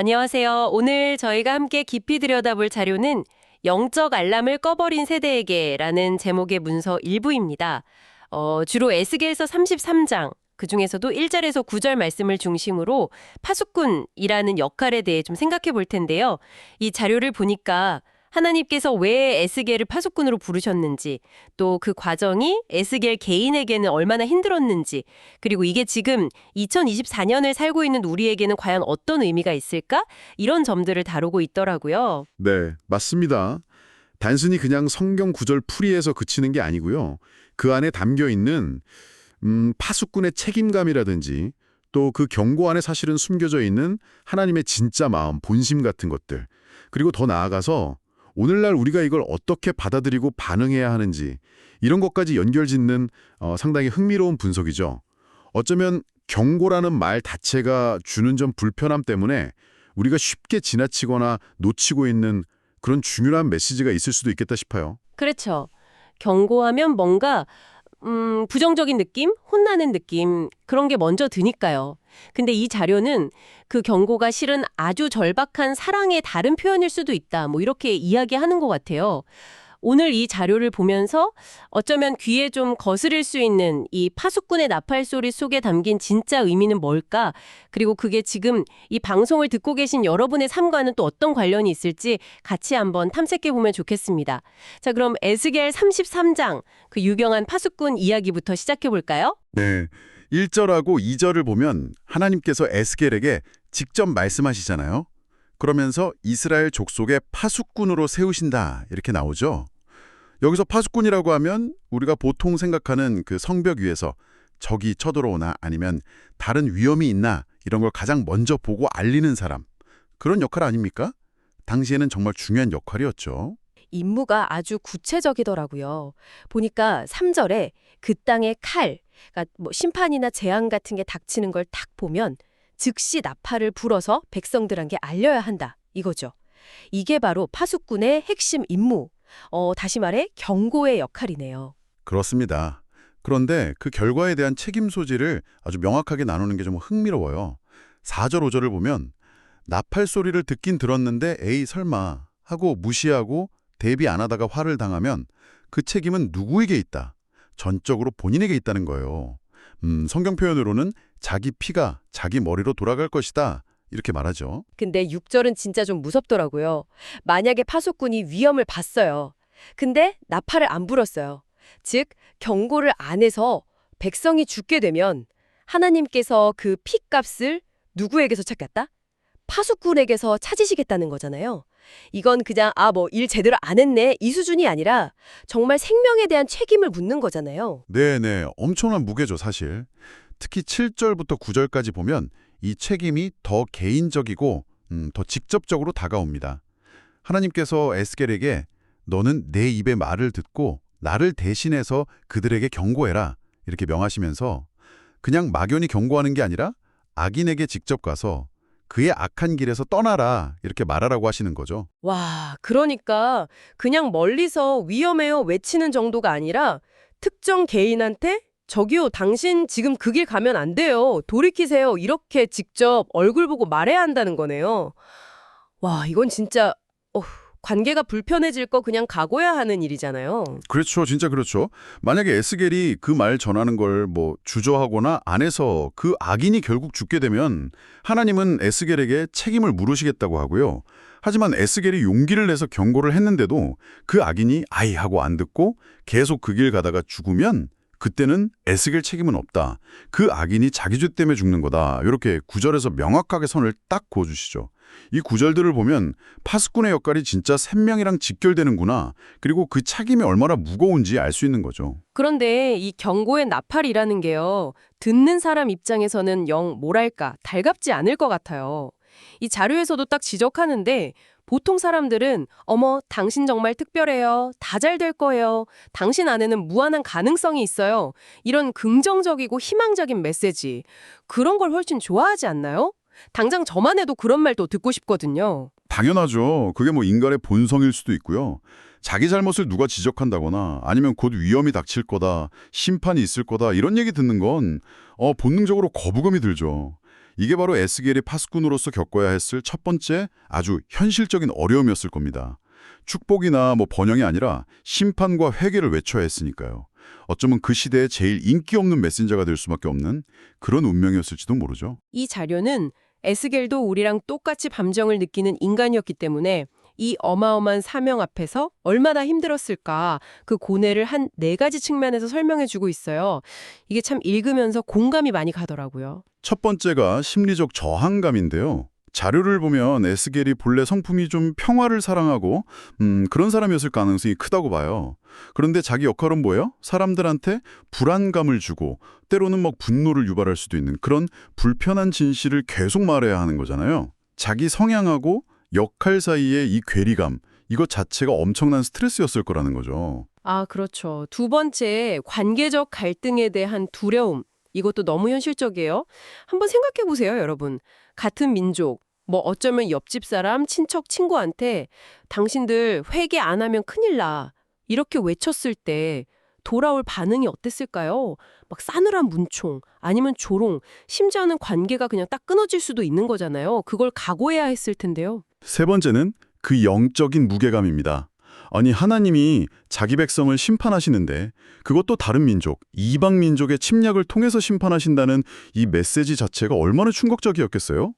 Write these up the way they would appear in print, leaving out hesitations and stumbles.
안녕하세요. 오늘 저희가 함께 깊이 들여다볼 자료는 영적 알람을 꺼버린 세대에게라는 제목의 문서 일부입니다. 주로 에스겔서 33장, 그중에서도 1절에서 9절 말씀을 중심으로 파수꾼이라는 역할에 대해 좀 생각해 볼 텐데요. 이 자료를 보니까 하나님께서 왜 에스겔을 파수꾼으로 부르셨는지, 또 그 과정이 에스겔 개인에게는 얼마나 힘들었는지, 그리고 이게 지금 2024년을 살고 있는 우리에게는 과연 어떤 의미가 있을까? 이런 점들을 다루고 있더라고요. 네, 맞습니다. 단순히 그냥 성경 구절 풀이에서 그치는 게 아니고요. 그 안에 담겨 있는 파수꾼의 책임감이라든지 또 그 경고 안에 사실은 숨겨져 있는 하나님의 진짜 마음, 본심 같은 것들. 그리고 더 나아가서 오늘날 우리가 이걸 어떻게 받아들이고 반응해야 하는지 이런 것까지 연결짓는 상당히 흥미로운 분석이죠. 어쩌면 경고라는 말 자체가 주는 좀 불편함 때문에 우리가 쉽게 지나치거나 놓치고 있는 그런 중요한 메시지가 있을 수도 있겠다 싶어요. 그렇죠. 경고하면 뭔가 부정적인 느낌, 혼나는 느낌 그런 게 먼저 드니까요. 근데 이 자료는 그 경고가 실은 아주 절박한 사랑의 다른 표현일 수도 있다. 뭐 이렇게 이야기하는 것 같아요. 오늘 이 자료를 보면서 어쩌면 귀에 좀 거스릴 수 있는 이 파수꾼의 나팔 소리 속에 담긴 진짜 의미는 뭘까? 그리고 그게 지금 이 방송을 듣고 계신 여러분의 삶과는 또 어떤 관련이 있을지 같이 한번 탐색해 보면 좋겠습니다. 자, 그럼 에스겔 33장 그 유명한 파수꾼 이야기부터 시작해 볼까요? 네, 1절하고 2절을 보면 하나님께서 에스겔에게 직접 말씀하시잖아요. 그러면서 이스라엘 족속의 파수꾼으로 세우신다 이렇게 나오죠. 여기서 파수꾼이라고 하면 우리가 보통 생각하는 그 성벽 위에서 적이 쳐들어오나 아니면 다른 위험이 있나 이런 걸 가장 먼저 보고 알리는 사람. 그런 역할 아닙니까? 당시에는 정말 중요한 역할이었죠. 임무가 아주 구체적이더라고요. 보니까 3절에 그 땅의 칼, 그러니까 뭐 심판이나 재앙 같은 게 닥치는 걸 딱 보면 즉시 나팔을 불어서 백성들에게 알려야 한다. 이거죠. 이게 바로 파수꾼의 핵심 임무. 다시 말해 경고의 역할이네요. 그렇습니다. 그런데 그 결과에 대한 책임 소지를 아주 명확하게 나누는 게 좀 흥미로워요. 4절, 5절을 보면 나팔 소리를 듣긴 들었는데 에이 설마 하고 무시하고 대비 안 하다가 화를 당하면 그 책임은 누구에게 있다. 전적으로 본인에게 있다는 거예요. 성경 표현으로는 자기 피가 자기 머리로 돌아갈 것이다. 이렇게 말하죠. 근데 6절은 진짜 좀 무섭더라고요. 만약에 파수꾼이 위험을 봤어요. 근데 나팔을 안 불었어요. 즉 경고를 안 해서 백성이 죽게 되면 하나님께서 그 피값을 누구에게서 찾겠다? 파수꾼에게서 찾으시겠다는 거잖아요. 이건 그냥 일 제대로 안 했네 이 수준이 아니라 정말 생명에 대한 책임을 묻는 거잖아요. 네네, 엄청난 무게죠 사실. 특히 7절부터 9절까지 보면 이 책임이 더 개인적이고 더 직접적으로 다가옵니다. 하나님께서 에스겔에게 너는 내 입의 말을 듣고 나를 대신해서 그들에게 경고해라 이렇게 명하시면서 그냥 막연히 경고하는 게 아니라 악인에게 직접 가서 그의 악한 길에서 떠나라 이렇게 말하라고 하시는 거죠. 와, 그러니까 그냥 멀리서 위험해요 외치는 정도가 아니라 특정 개인한테 저기요, 당신 지금 그 길 가면 안 돼요. 돌이키세요. 이렇게 직접 얼굴 보고 말해야 한다는 거네요. 와, 이건 진짜 관계가 불편해질 거 그냥 각오해야 하는 일이잖아요. 그렇죠. 진짜 그렇죠. 만약에 에스겔이 그 말 전하는 걸 주저하거나 안 해서 그 악인이 결국 죽게 되면 하나님은 에스겔에게 책임을 물으시겠다고 하고요. 하지만 에스겔이 용기를 내서 경고를 했는데도 그 악인이 아이 하고 안 듣고 계속 그 길 가다가 죽으면 그때는 에스겔 책임은 없다. 그 악인이 자기 죄 때문에 죽는 거다. 이렇게 구절에서 명확하게 선을 딱 그어주시죠. 이 구절들을 보면 파수꾼의 역할이 진짜 생명이랑 직결되는구나. 그리고 그 책임이 얼마나 무거운지 알 수 있는 거죠. 그런데 이 경고의 나팔이라는 게요. 듣는 사람 입장에서는 영 뭐랄까 달갑지 않을 것 같아요. 이 자료에서도 딱 지적하는데 보통 사람들은 어머 당신 정말 특별해요. 다 잘 될 거예요. 당신 안에는 무한한 가능성이 있어요. 이런 긍정적이고 희망적인 메시지. 그런 걸 훨씬 좋아하지 않나요? 당장 저만 해도 그런 말도 듣고 싶거든요. 당연하죠. 그게 인간의 본성일 수도 있고요. 자기 잘못을 누가 지적한다거나 아니면 곧 위험이 닥칠 거다, 심판이 있을 거다 이런 얘기 듣는 건 본능적으로 거부감이 들죠. 이게 바로 에스겔이 파수꾼으로서 겪어야 했을 첫 번째 아주 현실적인 어려움이었을 겁니다. 축복이나 번영이 아니라 심판과 회개를 외쳐야 했으니까요. 어쩌면 그 시대에 제일 인기 없는 메신저가 될 수밖에 없는 그런 운명이었을지도 모르죠. 이 자료는 에스겔도 우리랑 똑같이 밤정을 느끼는 인간이었기 때문에 이 어마어마한 사명 앞에서 얼마나 힘들었을까 그 고뇌를 한 4가지 측면에서 설명해주고 있어요. 이게 참 읽으면서 공감이 많이 가더라고요. 첫 번째가 심리적 저항감인데요. 자료를 보면 에스겔이 본래 성품이 좀 평화를 사랑하고 그런 사람이었을 가능성이 크다고 봐요. 그런데 자기 역할은 뭐예요? 사람들한테 불안감을 주고 때로는 분노를 유발할 수도 있는 그런 불편한 진실을 계속 말해야 하는 거잖아요. 자기 성향하고 역할 사이의 이 괴리감, 이것 자체가 엄청난 스트레스였을 거라는 거죠. 아, 그렇죠. 두 번째, 관계적 갈등에 대한 두려움. 이것도 너무 현실적이에요. 한번 생각해 보세요, 여러분. 같은 민족, 어쩌면 옆집 사람, 친척, 친구한테 당신들 회개 안 하면 큰일 나. 이렇게 외쳤을 때 돌아올 반응이 어땠을까요? 싸늘한 문총, 아니면 조롱, 심지어는 관계가 그냥 딱 끊어질 수도 있는 거잖아요. 그걸 각오해야 했을 텐데요. 세 번째는 그 영적인 무게감입니다. 아니, 하나님이 자기 백성을 심판하시는데 그것도 다른 민족, 이방 민족의 침략을 통해서 심판하신다는 이 메시지 자체가 얼마나 충격적이었겠어요?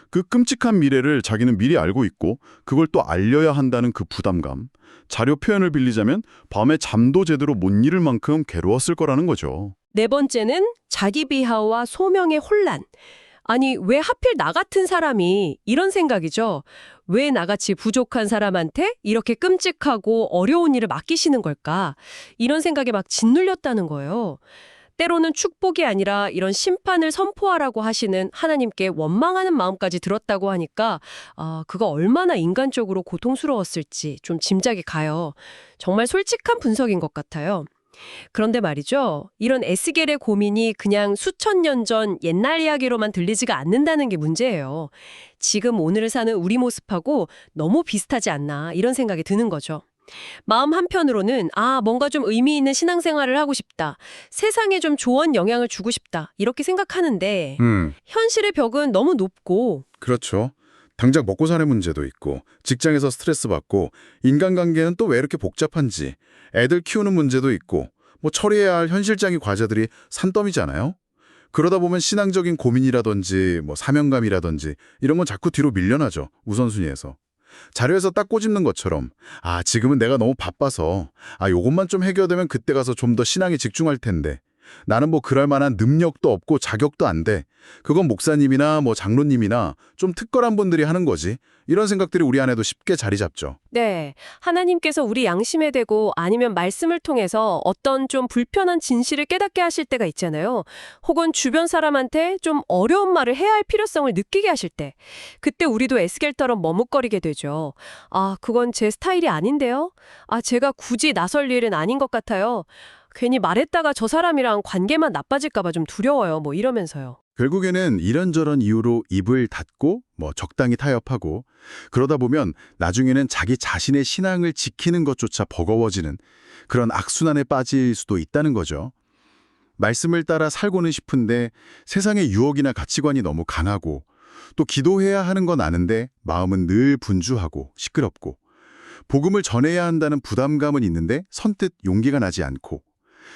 그 끔찍한 미래를 자기는 미리 알고 있고 그걸 또 알려야 한다는 그 부담감. 자료 표현을 빌리자면 밤에 잠도 제대로 못 이룰 만큼 괴로웠을 거라는 거죠. 네 번째는 자기 비하와 소명의 혼란. 아니, 왜 하필 나 같은 사람이 이런 생각이죠. 왜 나같이 부족한 사람한테 이렇게 끔찍하고 어려운 일을 맡기시는 걸까? 이런 생각에 짓눌렸다는 거예요. 때로는 축복이 아니라 이런 심판을 선포하라고 하시는 하나님께 원망하는 마음까지 들었다고 하니까 그거 얼마나 인간적으로 고통스러웠을지 좀 짐작이 가요. 정말 솔직한 분석인 것 같아요. 그런데 말이죠. 이런 에스겔의 고민이 그냥 수천 년 전 옛날 이야기로만 들리지가 않는다는 게 문제예요. 지금 오늘을 사는 우리 모습하고 너무 비슷하지 않나 이런 생각이 드는 거죠. 마음 한편으로는 뭔가 좀 의미 있는 신앙생활을 하고 싶다. 세상에 좀 좋은 영향을 주고 싶다. 이렇게 생각하는데 현실의 벽은 너무 높고 그렇죠. 당장 먹고 사는 문제도 있고 직장에서 스트레스 받고 인간관계는 또 왜 이렇게 복잡한지 애들 키우는 문제도 있고 처리해야 할 현실적인 과제들이 산더미잖아요. 그러다 보면 신앙적인 고민이라든지 사명감이라든지 이런 건 자꾸 뒤로 밀려나죠. 우선순위에서. 자료에서 딱 꼬집는 것처럼 지금은 내가 너무 바빠서 요것만 좀 해결되면 그때 가서 좀 더 신앙에 집중할 텐데 나는 그럴 만한 능력도 없고 자격도 안 돼. 그건 목사님이나 장로님이나 좀 특별한 분들이 하는 거지. 이런 생각들이 우리 안에도 쉽게 자리 잡죠. 네, 하나님께서 우리 양심에 대고 아니면 말씀을 통해서 어떤 좀 불편한 진실을 깨닫게 하실 때가 있잖아요. 혹은 주변 사람한테 좀 어려운 말을 해야 할 필요성을 느끼게 하실 때. 그때 우리도 에스겔처럼 머뭇거리게 되죠. 그건 제 스타일이 아닌데요? 제가 굳이 나설 일은 아닌 것 같아요. 괜히 말했다가 저 사람이랑 관계만 나빠질까 봐 좀 두려워요. 이러면서요. 결국에는 이런저런 이유로 입을 닫고 적당히 타협하고 그러다 보면 나중에는 자기 자신의 신앙을 지키는 것조차 버거워지는 그런 악순환에 빠질 수도 있다는 거죠. 말씀을 따라 살고는 싶은데 세상의 유혹이나 가치관이 너무 강하고 또 기도해야 하는 건 아는데 마음은 늘 분주하고 시끄럽고 복음을 전해야 한다는 부담감은 있는데 선뜻 용기가 나지 않고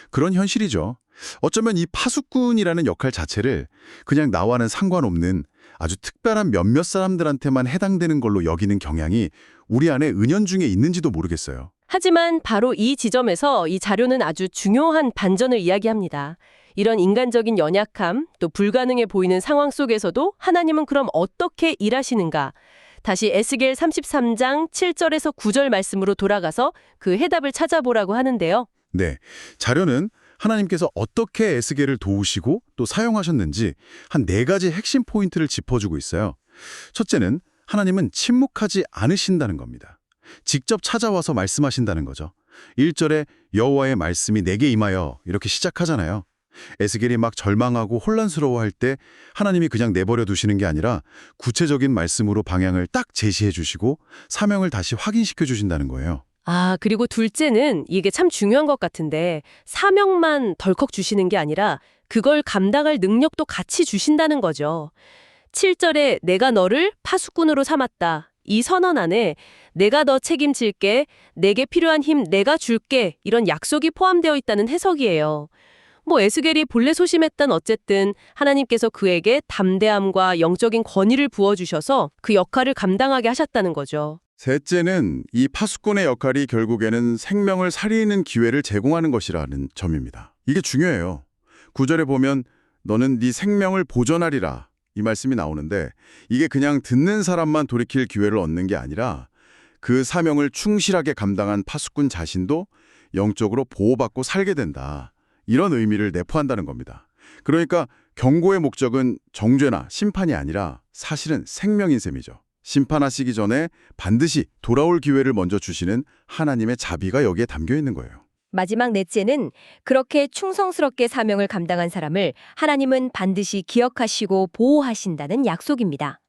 그런 현실이죠. 어쩌면 이 파수꾼이라는 역할 자체를 그냥 나와는 상관없는 아주 특별한 몇몇 사람들한테만 해당되는 걸로 여기는 경향이 우리 안에 은연중에 있는지도 모르겠어요. 하지만 바로 이 지점에서 이 자료는 아주 중요한 반전을 이야기합니다. 이런 인간적인 연약함, 또 불가능해 보이는 상황 속에서도 하나님은 그럼 어떻게 일하시는가? 다시 에스겔 33장 7절에서 9절 말씀으로 돌아가서 그 해답을 찾아보라고 하는데요. 네, 자료는 하나님께서 어떻게 에스겔을 도우시고 또 사용하셨는지 한 4가지 핵심 포인트를 짚어주고 있어요. 첫째는 하나님은 침묵하지 않으신다는 겁니다. 직접 찾아와서 말씀하신다는 거죠. 1절에 여호와의 말씀이 내게 임하여 이렇게 시작하잖아요. 에스겔이 절망하고 혼란스러워할 때 하나님이 그냥 내버려 두시는 게 아니라 구체적인 말씀으로 방향을 딱 제시해 주시고 사명을 다시 확인시켜 주신다는 거예요. 그리고 둘째는 이게 참 중요한 것 같은데 사명만 덜컥 주시는 게 아니라 그걸 감당할 능력도 같이 주신다는 거죠. 7절에 내가 너를 파수꾼으로 삼았다. 이 선언 안에 내가 너 책임질게, 내게 필요한 힘 내가 줄게 이런 약속이 포함되어 있다는 해석이에요. 뭐 에스겔이 본래 소심했던 어쨌든 하나님께서 그에게 담대함과 영적인 권위를 부어주셔서 그 역할을 감당하게 하셨다는 거죠. 셋째는 이 파수꾼의 역할이 결국에는 생명을 살리는 기회를 제공하는 것이라는 점입니다. 이게 중요해요. 9절에 보면 너는 네 생명을 보존하리라 이 말씀이 나오는데 이게 그냥 듣는 사람만 돌이킬 기회를 얻는 게 아니라 그 사명을 충실하게 감당한 파수꾼 자신도 영적으로 보호받고 살게 된다. 이런 의미를 내포한다는 겁니다. 그러니까 경고의 목적은 정죄나 심판이 아니라 사실은 생명인 셈이죠. 심판하시기 전에 반드시 돌아올 기회를 먼저 주시는 하나님의 자비가 여기에 담겨 있는 거예요. 마지막 넷째는 그렇게 충성스럽게 사명을 감당한 사람을 하나님은 반드시 기억하시고 보호하신다는 약속입니다.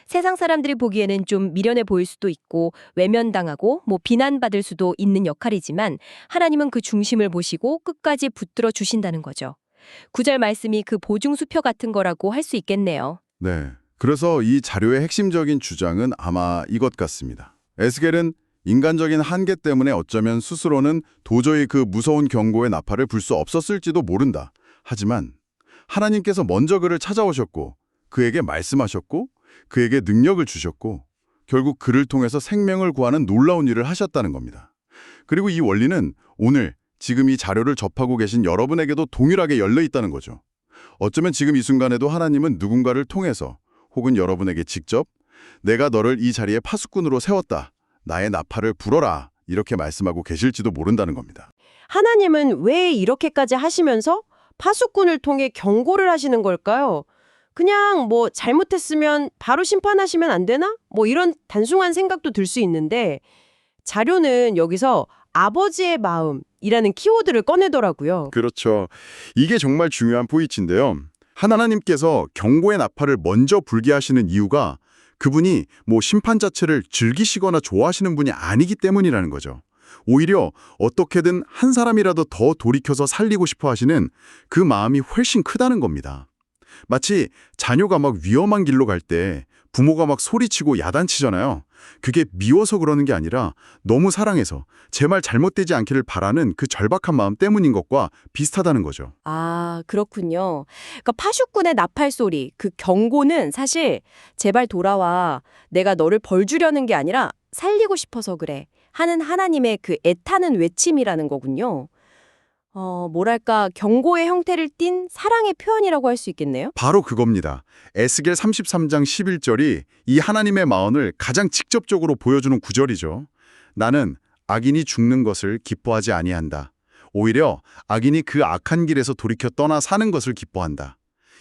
세상 사람들이 보기에는 좀 미련해 보일 수도 있고 외면당하고 비난받을 수도 있는 역할이지만 하나님은 그 중심을 보시고 끝까지 붙들어 주신다는 거죠. 9절 말씀이 그 보증수표 같은 거라고 할 수 있겠네요. 네. 그래서 이 자료의 핵심적인 주장은 아마 이것 같습니다. 에스겔은 인간적인 한계 때문에 어쩌면 스스로는 도저히 그 무서운 경고의 나팔을 불 수 없었을지도 모른다. 하지만 하나님께서 먼저 그를 찾아오셨고 그에게 말씀하셨고 그에게 능력을 주셨고 결국 그를 통해서 생명을 구하는 놀라운 일을 하셨다는 겁니다. 그리고 이 원리는 오늘 지금 이 자료를 접하고 계신 여러분에게도 동일하게 열려 있다는 거죠. 어쩌면 지금 이 순간에도 하나님은 누군가를 통해서 혹은 여러분에게 직접 내가 너를 이 자리에 파수꾼으로 세웠다. 나의 나팔을 불어라. 이렇게 말씀하고 계실지도 모른다는 겁니다. 하나님은 왜 이렇게까지 하시면서 파수꾼을 통해 경고를 하시는 걸까요? 그냥 잘못했으면 바로 심판하시면 안 되나? 이런 단순한 생각도 들 수 있는데 자료는 여기서 아버지의 마음이라는 키워드를 꺼내더라고요. 그렇죠. 이게 정말 중요한 포인트인데요. 하나님께서 경고의 나팔을 먼저 불게 하시는 이유가 그분이 심판 자체를 즐기시거나 좋아하시는 분이 아니기 때문이라는 거죠. 오히려 어떻게든 한 사람이라도 더 돌이켜서 살리고 싶어 하시는 그 마음이 훨씬 크다는 겁니다. 마치 자녀가 막 위험한 길로 갈 때 부모가 막 소리치고 야단치잖아요. 그게 미워서 그러는 게 아니라 너무 사랑해서 제 말 잘못되지 않기를 바라는 그 절박한 마음 때문인 것과 비슷하다는 거죠. 아, 그렇군요. 그러니까 파수꾼의 나팔 소리, 그 경고는 사실 제발 돌아와, 내가 너를 벌 주려는 게 아니라 살리고 싶어서 그래 하는 하나님의 그 애타는 외침이라는 거군요. 뭐랄까 경고의 형태를 띤 사랑의 표현이라고 할 수 있겠네요. 바로 그겁니다. 에스겔 33장 11절이 이 하나님의 마음을 가장 직접적으로 보여주는 구절이죠. 나는 악인이 죽는 것을 기뻐하지 아니한다. 오히려 악인이 그 악한 길에서 돌이켜 떠나 사는 것을 기뻐한다.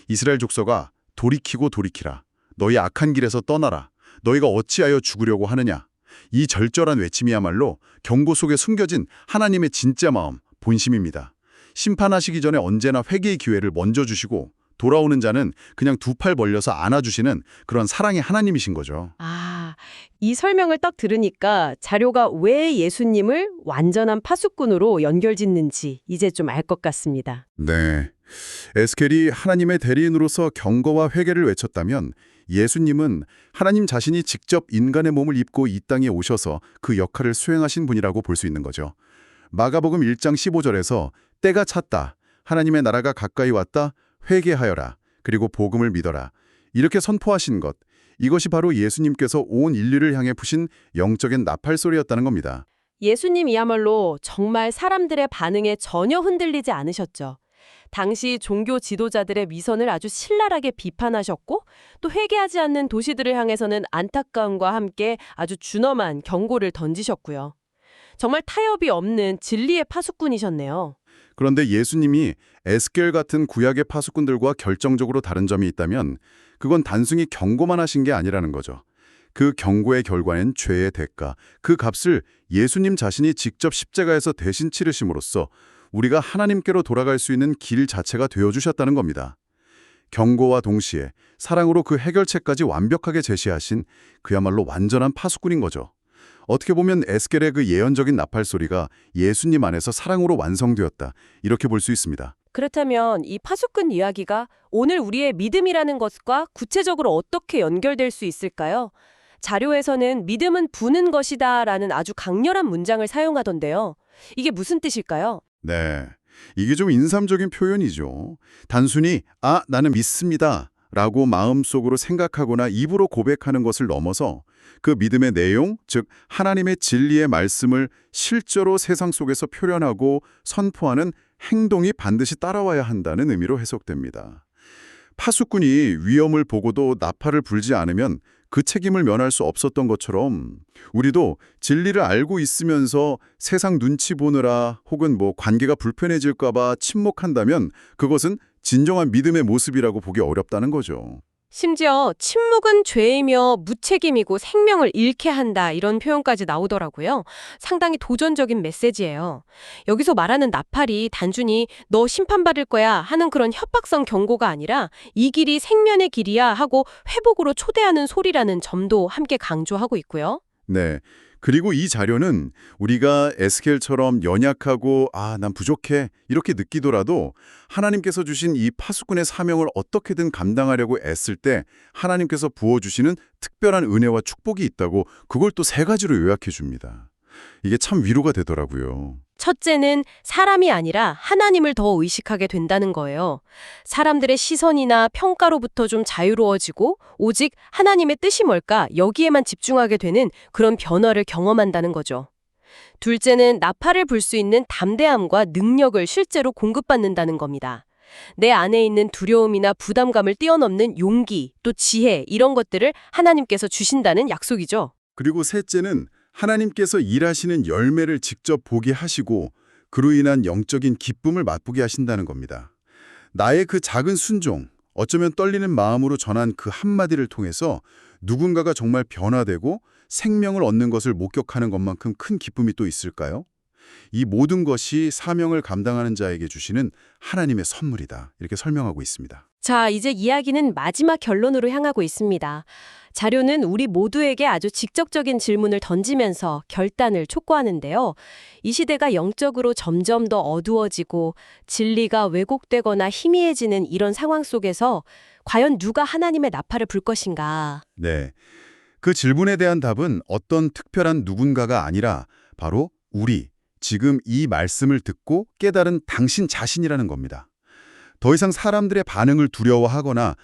이스라엘 족속아 돌이키고 돌이키라. 너희 악한 길에서 떠나라. 너희가 어찌하여 죽으려고 하느냐. 이 절절한 외침이야말로 경고 속에 숨겨진 하나님의 진짜 마음, 본심입니다. 심판하시기 전에 언제나 회개의 기회를 먼저 주시고 돌아오는 자는 그냥 두 팔 벌려서 안아주시는 그런 사랑의 하나님이신 거죠. 아, 이 설명을 딱 들으니까 자료가 왜 예수님을 완전한 파수꾼으로 연결짓는지 이제 좀 알 것 같습니다. 네. 에스겔이 하나님의 대리인으로서 경고와 회개를 외쳤다면 예수님은 하나님 자신이 직접 인간의 몸을 입고 이 땅에 오셔서 그 역할을 수행하신 분이라고 볼 수 있는 거죠. 마가복음 1장 15절에서 때가 찼다. 하나님의 나라가 가까이 왔다. 회개하여라. 그리고 복음을 믿어라. 이렇게 선포하신 것. 이것이 바로 예수님께서 온 인류를 향해 푸신 영적인 나팔 소리였다는 겁니다. 예수님이야말로 정말 사람들의 반응에 전혀 흔들리지 않으셨죠. 당시 종교 지도자들의 위선을 아주 신랄하게 비판하셨고 또 회개하지 않는 도시들을 향해서는 안타까움과 함께 아주 준엄한 경고를 던지셨고요. 정말 타협이 없는 진리의 파수꾼이셨네요. 그런데 예수님이 에스겔 같은 구약의 파수꾼들과 결정적으로 다른 점이 있다면 그건 단순히 경고만 하신 게 아니라는 거죠. 그 경고의 결과는 죄의 대가, 그 값을 예수님 자신이 직접 십자가에서 대신 치르심으로써 우리가 하나님께로 돌아갈 수 있는 길 자체가 되어주셨다는 겁니다. 경고와 동시에 사랑으로 그 해결책까지 완벽하게 제시하신 그야말로 완전한 파수꾼인 거죠. 어떻게 보면 에스겔의 그 예언적인 나팔 소리가 예수님 안에서 사랑으로 완성되었다. 이렇게 볼 수 있습니다. 그렇다면 이 파수꾼 이야기가 오늘 우리의 믿음이라는 것과 구체적으로 어떻게 연결될 수 있을까요? 자료에서는 믿음은 부는 것이다라는 아주 강렬한 문장을 사용하던데요. 이게 무슨 뜻일까요? 네, 이게 좀 인상적인 표현이죠. 단순히 나는 믿습니다 라고 마음속으로 생각하거나 입으로 고백하는 것을 넘어서 그 믿음의 내용, 즉 하나님의 진리의 말씀을 실제로 세상 속에서 표현하고 선포하는 행동이 반드시 따라와야 한다는 의미로 해석됩니다. 파수꾼이 위험을 보고도 나팔을 불지 않으면 그 책임을 면할 수 없었던 것처럼 우리도 진리를 알고 있으면서 세상 눈치 보느라 혹은 관계가 불편해질까 봐 침묵한다면 그것은 진정한 믿음의 모습이라고 보기 어렵다는 거죠. 심지어 침묵은 죄이며 무책임이고 생명을 잃게 한다 이런 표현까지 나오더라고요. 상당히 도전적인 메시지예요. 여기서 말하는 나팔이 단순히 너 심판받을 거야 하는 그런 협박성 경고가 아니라 이 길이 생면의 길이야 하고 회복으로 초대하는 소리라는 점도 함께 강조하고 있고요. 네. 그리고 이 자료는 우리가 에스겔처럼 연약하고 난 부족해 이렇게 느끼더라도 하나님께서 주신 이 파수꾼의 사명을 어떻게든 감당하려고 애쓸 때 하나님께서 부어주시는 특별한 은혜와 축복이 있다고 그걸 또 3가지로 요약해 줍니다. 이게 참 위로가 되더라고요. 첫째는 사람이 아니라 하나님을 더 의식하게 된다는 거예요. 사람들의 시선이나 평가로부터 좀 자유로워지고 오직 하나님의 뜻이 뭘까 여기에만 집중하게 되는 그런 변화를 경험한다는 거죠. 둘째는 나팔을 불 수 있는 담대함과 능력을 실제로 공급받는다는 겁니다. 내 안에 있는 두려움이나 부담감을 뛰어넘는 용기, 또 지혜 이런 것들을 하나님께서 주신다는 약속이죠. 그리고 셋째는 하나님께서 일하시는 열매를 직접 보게 하시고 그로 인한 영적인 기쁨을 맛보게 하신다는 겁니다. 나의 그 작은 순종, 어쩌면 떨리는 마음으로 전한 그 한마디를 통해서 누군가가 정말 변화되고 생명을 얻는 것을 목격하는 것만큼 큰 기쁨이 또 있을까요? 이 모든 것이 사명을 감당하는 자에게 주시는 하나님의 선물이다. 이렇게 설명하고 있습니다. 자, 이제 이야기는 마지막 결론으로 향하고 있습니다. 자료는 우리 모두에게 아주 직접적인 질문을 던지면서 결단을 촉구하는데요. 이 시대가 영적으로 점점 더 어두워지고 진리가 왜곡되거나 희미해지는 이런 상황 속에서 과연 누가 하나님의 나팔을 불 것인가? 네. 그 질문에 대한 답은 어떤 특별한 누군가가 아니라 바로 우리, 지금 이 말씀을 듣고 깨달은 당신 자신이라는 겁니다. 더 이상 사람들의 반응을 두려워하거나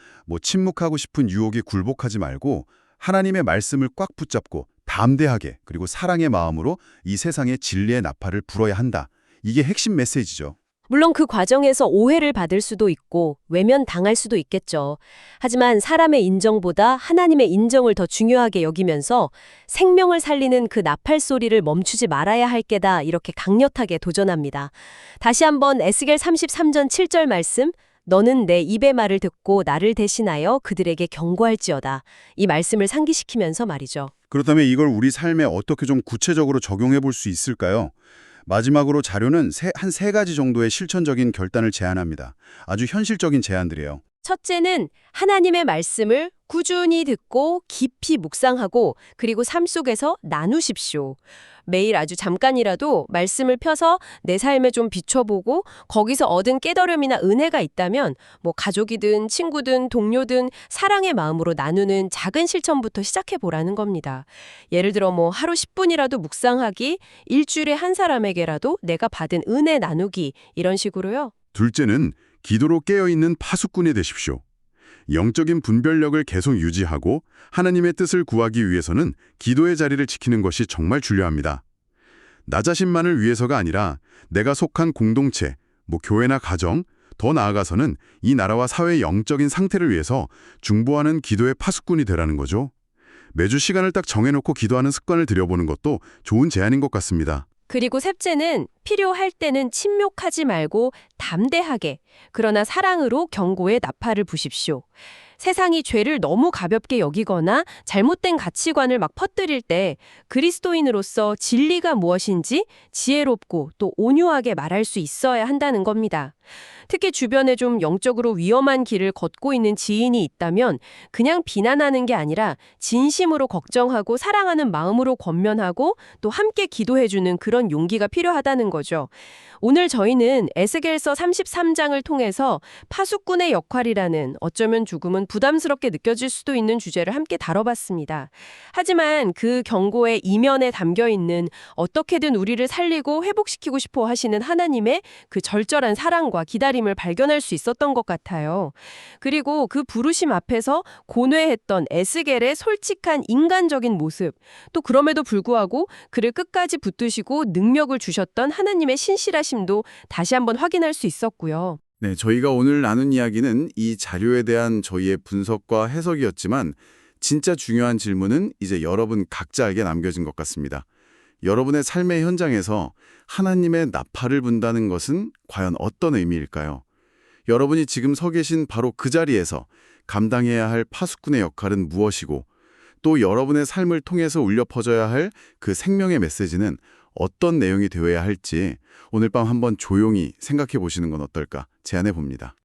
침묵하고 싶은 유혹에 굴복하지 말고 하나님의 말씀을 꽉 붙잡고 담대하게 그리고 사랑의 마음으로 이 세상에 진리의 나팔을 불어야 한다. 이게 핵심 메시지죠. 물론 그 과정에서 오해를 받을 수도 있고 외면당할 수도 있겠죠. 하지만 사람의 인정보다 하나님의 인정을 더 중요하게 여기면서 생명을 살리는 그 나팔 소리를 멈추지 말아야 할 게다 이렇게 강력하게 도전합니다. 다시 한번 에스겔 33전 7절 말씀 너는 내 입의 말을 듣고 나를 대신하여 그들에게 경고할지어다. 이 말씀을 상기시키면서 말이죠. 그렇다면 이걸 우리 삶에 어떻게 좀 구체적으로 적용해 볼 수 있을까요? 마지막으로 자료는 한 3가지 정도의 실천적인 결단을 제안합니다. 아주 현실적인 제안들이에요. 첫째는 하나님의 말씀을 꾸준히 듣고 깊이 묵상하고 그리고 삶 속에서 나누십시오. 매일 아주 잠깐이라도 말씀을 펴서 내 삶에 좀 비춰보고 거기서 얻은 깨달음이나 은혜가 있다면 가족이든 친구든 동료든 사랑의 마음으로 나누는 작은 실천부터 시작해보라는 겁니다. 예를 들어 하루 10분이라도 묵상하기, 일주일에 한 사람에게라도 내가 받은 은혜 나누기 이런 식으로요. 둘째는 기도로 깨어있는 파수꾼이 되십시오. 영적인 분별력을 계속 유지하고 하나님의 뜻을 구하기 위해서는 기도의 자리를 지키는 것이 정말 중요합니다. 나 자신만을 위해서가 아니라 내가 속한 공동체, 교회나 가정, 더 나아가서는 이 나라와 사회의 영적인 상태를 위해서 중보하는 기도의 파수꾼이 되라는 거죠. 매주 시간을 딱 정해놓고 기도하는 습관을 들여보는 것도 좋은 제안인 것 같습니다. 그리고 셋째는 필요할 때는 침묵하지 말고 담대하게 그러나 사랑으로 경고의 나팔을 부십시오. 세상이 죄를 너무 가볍게 여기거나 잘못된 가치관을 막 퍼뜨릴 때 그리스도인으로서 진리가 무엇인지 지혜롭고 또 온유하게 말할 수 있어야 한다는 겁니다. 특히 주변에 좀 영적으로 위험한 길을 걷고 있는 지인이 있다면 그냥 비난하는 게 아니라 진심으로 걱정하고 사랑하는 마음으로 권면하고 또 함께 기도해주는 그런 용기가 필요하다는 거죠. 오늘 저희는 에스겔서 33장을 통해서 파수꾼의 역할이라는 어쩌면 조금은 부담스럽게 느껴질 수도 있는 주제를 함께 다뤄봤습니다. 하지만 그 경고의 이면에 담겨있는 어떻게든 우리를 살리고 회복시키고 싶어 하시는 하나님의 그 절절한 사랑과 기다림을 발견할 수 있었던 것 같아요. 그리고 그 부르심 앞에서 고뇌했던 에스겔의 솔직한 인간적인 모습, 또 그럼에도 불구하고 그를 끝까지 붙드시고 능력을 주셨던 하나님의 신실하심도 다시 한번 확인할 수 있었고요. 네, 저희가 오늘 나눈 이야기는 이 자료에 대한 저희의 분석과 해석이었지만 진짜 중요한 질문은 이제 여러분 각자에게 남겨진 것 같습니다. 여러분의 삶의 현장에서 하나님의 나팔을 분다는 것은 과연 어떤 의미일까요? 여러분이 지금 서 계신 바로 그 자리에서 감당해야 할 파수꾼의 역할은 무엇이고 또 여러분의 삶을 통해서 울려 퍼져야 할 그 생명의 메시지는 어떤 내용이 되어야 할지 오늘 밤 한번 조용히 생각해 보시는 건 어떨까 제안해 봅니다.